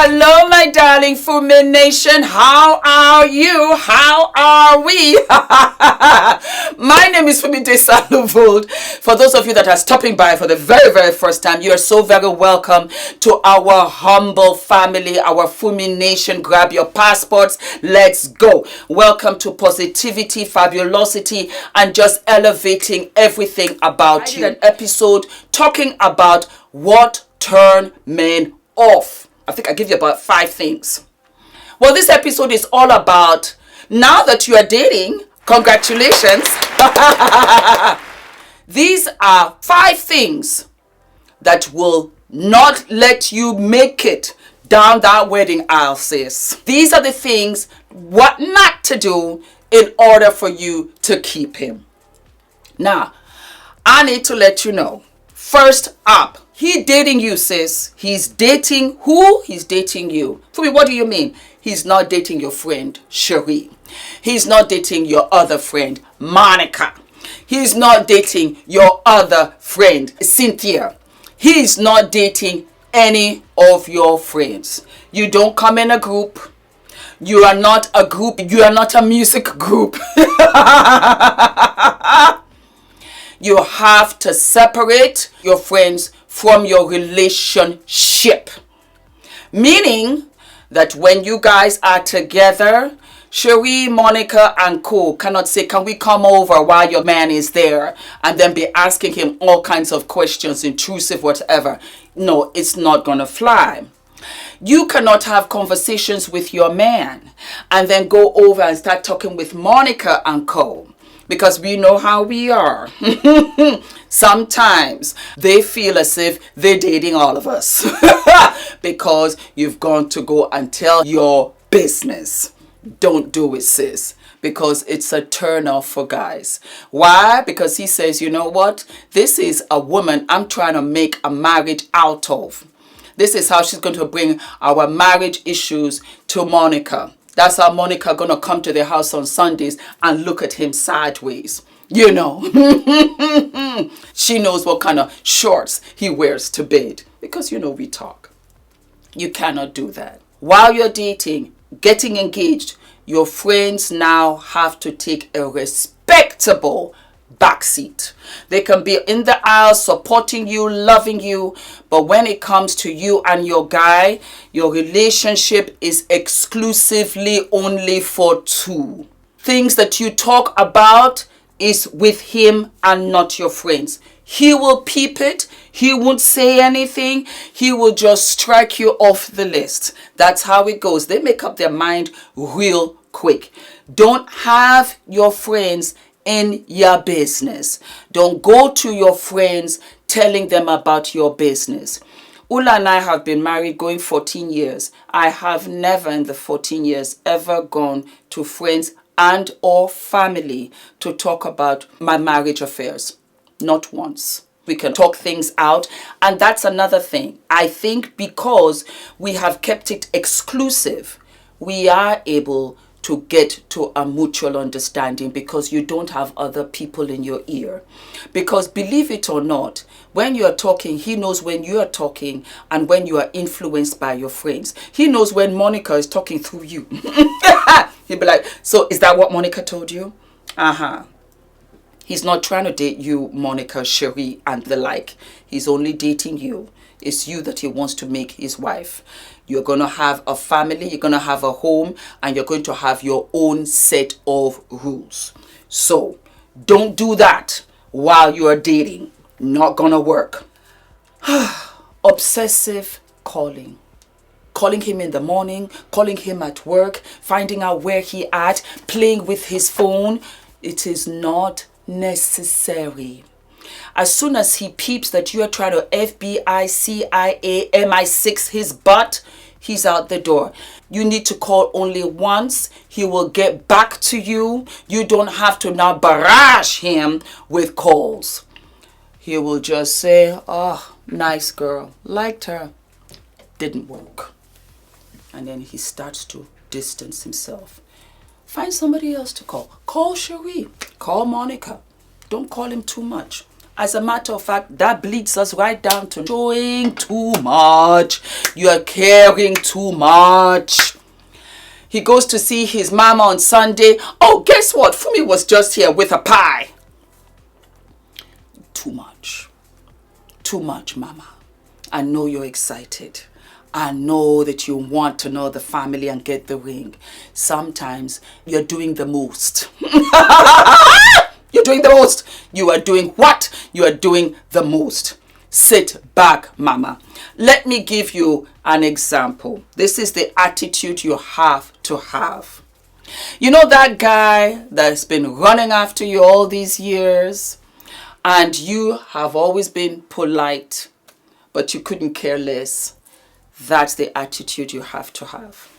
Hello, my darling Fumi Nation. How are you? How are we? My name is Fumidesaluvold. For those of you that are stopping by for the very first time, you are so very welcome to our humble family, our Fumi Nation. Grab your passports. Let's go. Welcome to positivity, fabulosity, and just elevating everything about you. An episode talking about what turn men off. I think I give you about 5 things. Well, this episode is all about, now that you are dating, congratulations. These are 5 things that will not let you make it down that wedding aisle, sis. These are the things what not to do in order for you to keep him. Now, I need to let you know. First up, he dating you, sis. He's dating who? He's dating you. Fumi, what do you mean? He's not dating your friend, Cherie. He's not dating your other friend, Monica. He's not dating your other friend, Cynthia. He's not dating any of your friends. You don't come in a group. You are not a group. You are not a music group. You have to separate your friends from your relationship. Meaning that when you guys are together, Cherie, Monica, and co cannot say, can we come over while your man is there? And then be asking him all kinds of questions, intrusive, whatever. No, it's not going to fly. You cannot have conversations with your man and then go over and start talking with Monica and co. Because we know how we are. Sometimes they feel as if they're dating all of us. Because you've gone to go and tell your business. Don't do it, sis. Because it's a turn off for guys. Why? Because he says, you know what? This is a woman I'm trying to make a marriage out of. This is how she's going to bring our marriage issues to Monica. That's how Monica gonna come to the house on Sundays and look at him sideways. You know. She knows what kind of shorts he wears to bed. Because you know we talk. You cannot do that. While you're dating, getting engaged, your friends now have to take a respectable backseat. They can be in the aisle supporting you, loving you, but when it comes to you and your guy, your relationship is exclusively only for 2. Things that you talk about is with him and not your friends. He will peep it. He won't say anything. He will just strike you off the list. That's how it goes. They make up their mind real quick. Don't have your friends in your business. Don't go to your friends telling them about your business. Ula and I have been married going 14 years. I have never in the 14 years ever gone to friends and or family to talk about my marriage affairs. Not once. We can talk things out, and that's another thing. I think because we have kept it exclusive, we are able to get to a mutual understanding because you don't have other people in your ear. Because believe it or not, when you are talking, he knows when you are talking and when you are influenced by your friends. He knows when Monica is talking through you. He'll be like, so is that what Monica told you? He's not trying to date you, Monica, Cherie, and the like. He's only dating you. It's you that he wants to make his wife. You're going to have a family, you're going to have a home, and you're going to have your own set of rules. So, don't do that while you're dating. Not going to work. Obsessive calling. Calling him in the morning, calling him at work, finding out where he at, playing with his phone. It is not necessary. As soon as he peeps that you are trying to FBI, CIA, MI6 his butt, he's out the door. You need to call only once. He will get back to you. You don't have to now barrage him with calls. He will just say, oh, nice girl, liked her. Didn't work. And then he starts to distance himself. Find somebody else to call. Call Cherie. Call Monica. Don't call him too much. As a matter of fact, that bleeds us right down to showing too much. You are caring too much. He goes to see his mama on Sunday. Oh, guess what? Fumi was just here with a pie. Too much. Too much, mama. I know you're excited. I know that you want to know the family and get the ring. Sometimes you're doing the most. You're doing the most. You are doing what? You are doing the most. Sit back, mama. Let me give you an example. This is the attitude you have to have. You know that guy that's been running after you all these years, and you have always been polite, but you couldn't care less. That's the attitude you have to have.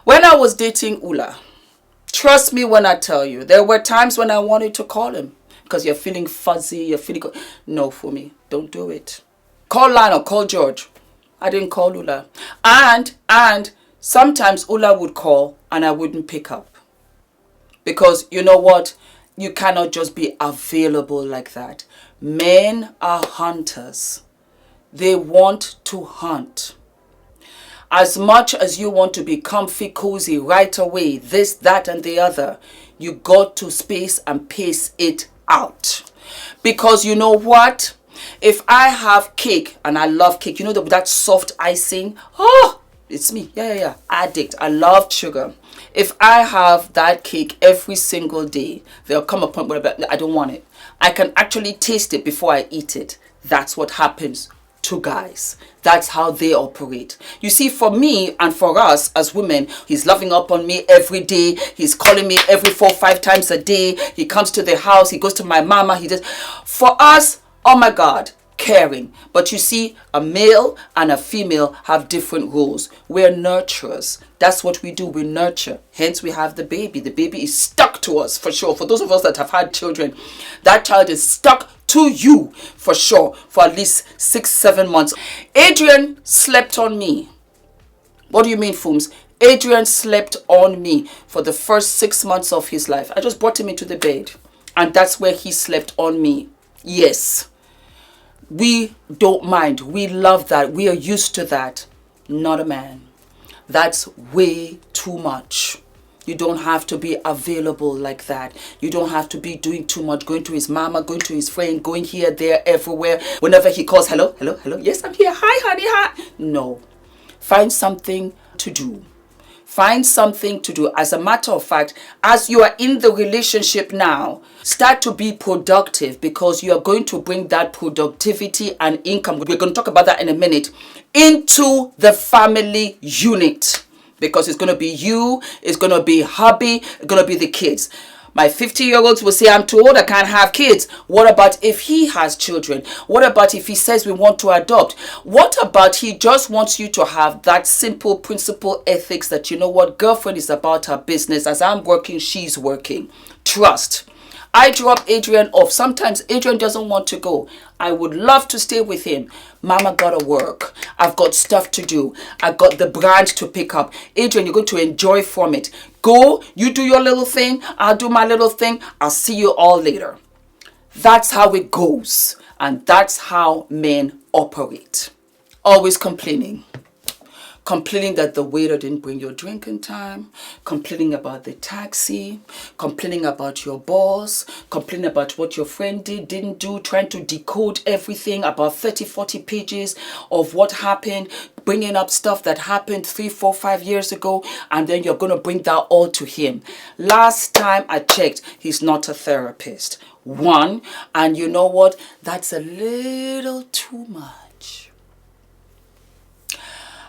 When I was dating Ula, trust me when I tell you, there were times when I wanted to call him because you're feeling fuzzy, you're feeling... No, Fumi, don't do it. Call Lana, call George. I didn't call Ula. And sometimes Ula would call and I wouldn't pick up. Because you know what? You cannot just be available like that. Men are hunters. They want to hunt. As much as you want to be comfy, cozy right away, this, that, and the other, you got to space and pace it out. Because you know what? If I have cake, and I love cake, you know that soft icing? Oh, it's me. Yeah. Addict. I love sugar. If I have that cake every single day, there'll come a point where I don't want it. I can actually taste it before I eat it. That's what happens to guys. That's how they operate. You see, for me and for us as women, he's loving up on me every day. He's calling me every 4-5 times a day. He comes to the house. He goes to my mama. He does. For us, oh my God, caring. But you see, a male and a female have different roles. We're nurturers. That's what we do. We nurture. Hence, we have the baby. The baby is stuck to us for sure. For those of us that have had children, that child is stuck to you for sure for at least 6-7 months. Adrian slept on me. What do you mean, Fooms? Adrian slept on me for the first 6 months of his life. I just brought him into the bed, and that's where he slept on me. Yes. We don't mind. We love that. We are used to that. Not a man. That's way too much. You don't have to be available like that. You don't have to be doing too much, going to his mama, going to his friend, going here, there, everywhere. Whenever he calls, hello. Yes, I'm here. Hi, honey, hi. No. Find something to do. Find something to do. As a matter of fact, as you are in the relationship now, start to be productive because you are going to bring that productivity and income. We're going to talk about that in a minute into the family unit. Because it's going to be you, it's going to be hubby, it's going to be the kids. My 50-year-olds will say, I'm too old, I can't have kids. What about if he has children? What about if he says we want to adopt? What about he just wants you to have that simple principle ethics that, you know what, girlfriend is about her business. As I'm working, she's working. Trust. I drop Adrian off. Sometimes Adrian doesn't want to go. I would love to stay with him. Mama gotta work. I've got stuff to do. I got the brand to pick up. Adrian, you're going to enjoy from it. Go, you do your little thing. I'll do my little thing. I'll see you all later. That's how it goes. And that's how men operate. Always complaining. Complaining that the waiter didn't bring your drink in time, complaining about the taxi, complaining about your boss, complaining about what your friend didn't do, trying to decode everything about 30-40 pages of what happened, bringing up stuff that happened 3, 4, 5 years ago, and then you're going to bring that all to him. Last time I checked, he's not a therapist. One, and you know what? That's a little too much.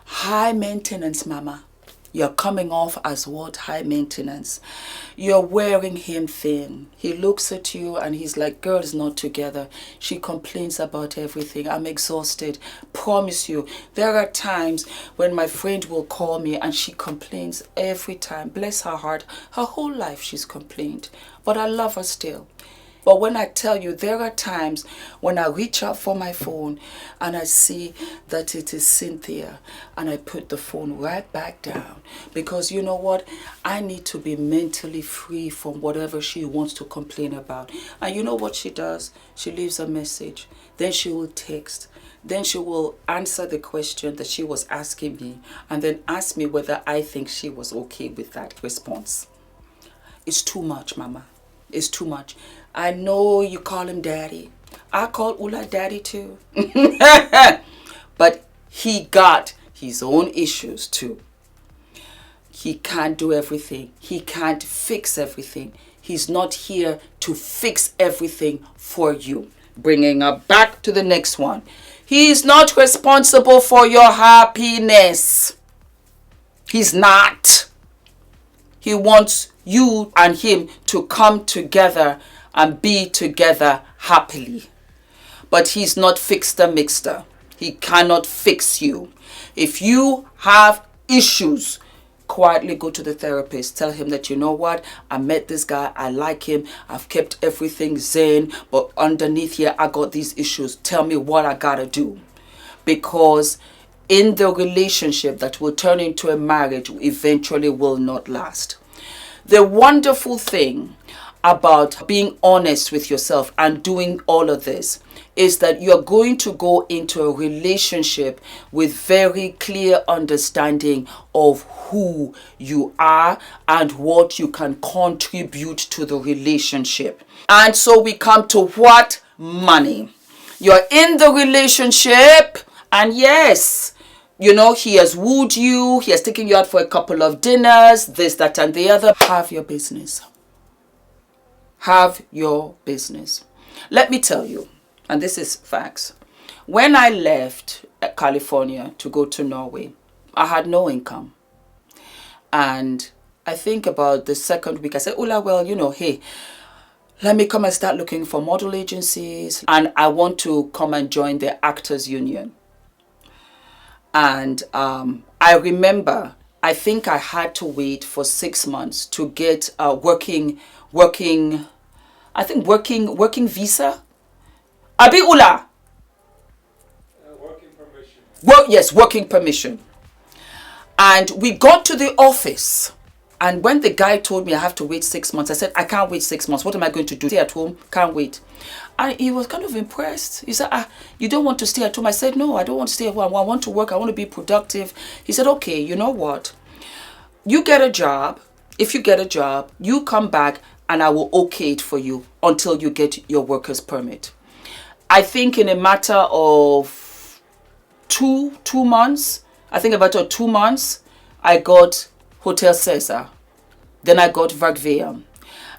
High maintenance, mama. You're coming off as what? High maintenance. You're wearing him thin. He looks at you and he's like, girl is not together. She complains about everything. I'm exhausted. Promise you, there are times when my friend will call me and she complains every time. Bless her heart. Her whole life she's complained. But I love her still. But when I tell you, there are times when I reach out for my phone and I see that it is Cynthia, and I put the phone right back down, because you know what? I need to be mentally free from whatever she wants to complain about. And you know what she does? She leaves a message. Then she will text. Then she will answer the question that she was asking me, and then ask me whether I think she was okay with that response. It's too much, Mama. It's too much. I know you call him daddy. I call Ole daddy too. But he got his own issues too. He can't do everything. He can't fix everything. He's not here to fix everything for you. Bringing her back to the next one. He's not responsible for your happiness. He's not. He wants you and him to come together and be together happily. But he's not fixer mixer. He cannot fix you. If you have issues, quietly go to the therapist. Tell him that, you know what, I met this guy, I like him, I've kept everything zen, but underneath here I got these issues. Tell me what I gotta do. Because in the relationship that will turn into a marriage eventually will not last. The wonderful thing about being honest with yourself and doing all of this is that you're going to go into a relationship with very clear understanding of who you are and what you can contribute to the relationship. And so we come to what? Money. You're in the relationship, and yes, you know, he has wooed you, he has taken you out for a couple of dinners, this, that, and the other. Have your business. Have your business. Let me tell you, and this is facts. When I left California to go to Norway, I had no income. And I think about the second week, I said, Ola, well, you know, hey, let me come and start looking for model agencies. And I want to come and join the Actors Union. And I remember, I think I had to wait for 6 months to get a working visa. Abi Ula. Working permission. Well, yes, working permission. And we got to the office. And when the guy told me I have to wait 6 months, I said, I can't wait 6 months. What am I going to do? Stay at home? Can't wait. And he was kind of impressed. He said, you don't want to stay at home? I said, no, I don't want to stay at home. I want to work. I want to be productive. He said, okay, you know what? You get a job. If you get a job, you come back and I will okay it for you until you get your worker's permit. I think in a matter of two months, about 2 months, I got Hotel Caesar. Then I got Vagveum.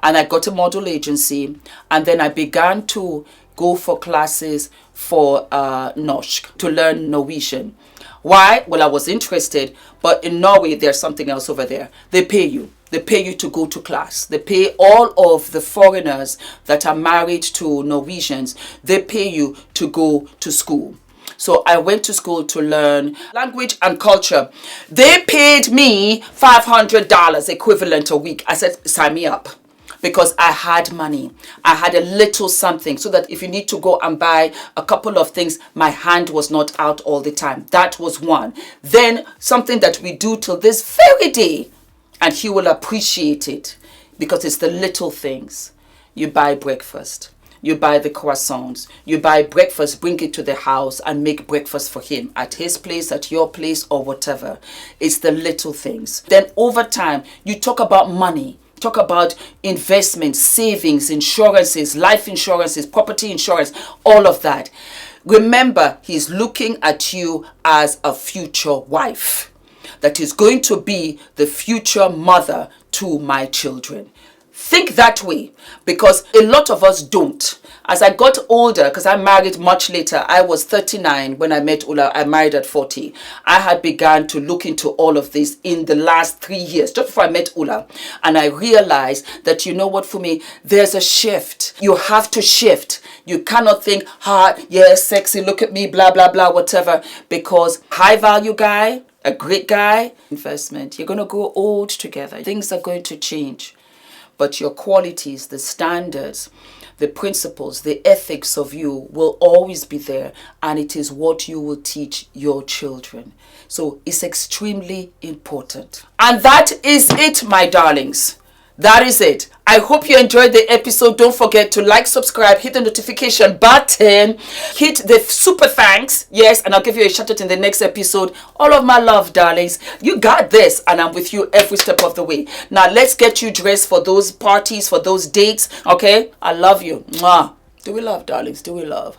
And I got a model agency. And then I began to go for classes for norsk, to learn Norwegian. Why? Well, I was interested. But in Norway, there's something else over there. They pay you. They pay you to go to class. They pay all of the foreigners that are married to Norwegians. They pay you to go to school. So I went to school to learn language and culture. They paid me $500 equivalent a week. I said, sign me up. Because I had money. I had a little something so that if you need to go and buy a couple of things, my hand was not out all the time. That was one. Then something that we do till this very day, and he will appreciate it because it's the little things. You buy breakfast. You buy the croissants. You buy breakfast, bring it to the house and make breakfast for him at his place, at your place, or whatever. It's the little things. Then over time, you talk about money. Talk about investments, savings, insurances, life insurances, property insurance, all of that. Remember, he's looking at you as a future wife that is going to be the future mother to my children. Think that way, because a lot of us don't. As I got older, because I married much later, I was 39 when I met Ula. I married at 40. I had begun to look into all of this in the last 3 years, just before I met Ula. And I realized that, you know what, for me, there's a shift. You have to shift. You cannot think, hard, yes, sexy, look at me, blah, blah, blah, whatever. Because high value guy, a great guy, investment, you're going to grow old together. Things are going to change. But your qualities, the standards, the principles, the ethics of you will always be there, and it is what you will teach your children. So it's extremely important. And that is it, my darlings. That is it. I hope you enjoyed the episode. Don't forget to like, subscribe, hit the notification button, hit the super thanks. Yes, and I'll give you a shout out in the next episode. All of my love, darlings. You got this, and I'm with you every step of the way. Now, let's get you dressed for those parties, for those dates. Okay? I love you. Mwah. Do we love, darlings? Do we love?